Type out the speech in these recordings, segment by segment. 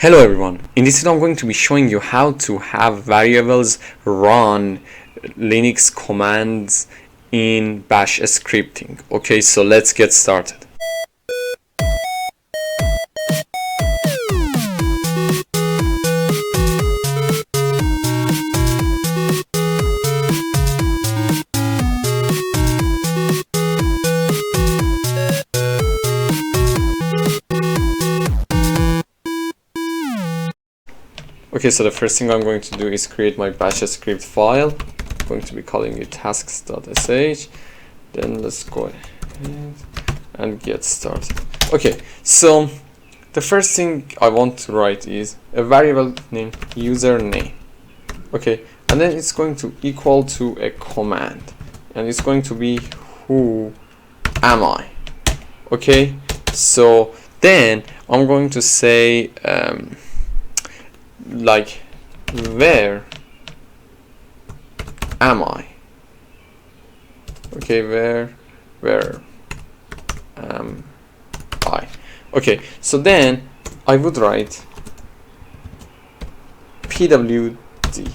Hello everyone, in this video I'm going to be showing you how to have variables run Linux commands in bash scripting. Okay, so let's get started. Okay, so the first thing I'm going to do is create my bash script file. I'm going to be calling it tasks.sh. Then let's go ahead and get started. Okay, so the first thing I want to write is a variable named username. Okay, and then it's going to equal to a command, and it's going to be who am I. Okay, so then I'm going to say like where am I? Okay, where am I? Okay, so then I would write pwd.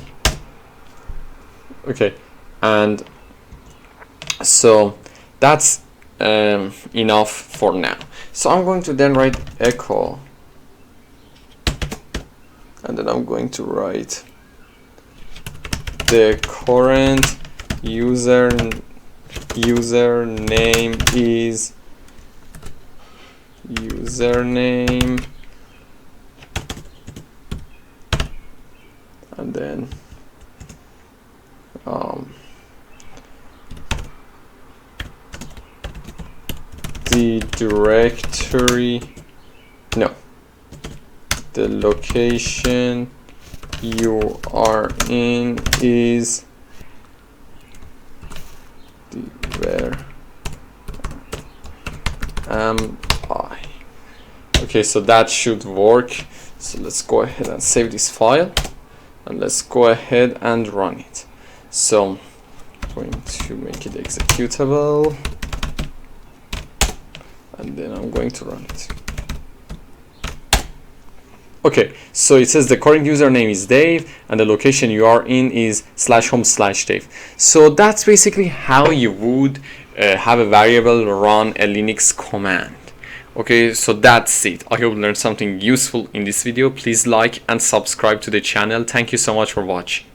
Okay, and so that's enough for now. So I'm going to then write echo, and then I'm going to write the current username is username, and then the directory, no, the location you are in is where am I. Okay, so that should work. So let's go ahead and save this file, and let's go ahead and run it. So I'm going to make it executable, and then I'm going to run it. Okay, so it says the current username is Dave and the location you are in is /home/Dave. So that's basically how you would have a variable run a Linux command. Okay, so that's it. I hope you learned something useful in this video. Please like and subscribe to the channel. Thank you so much for watching.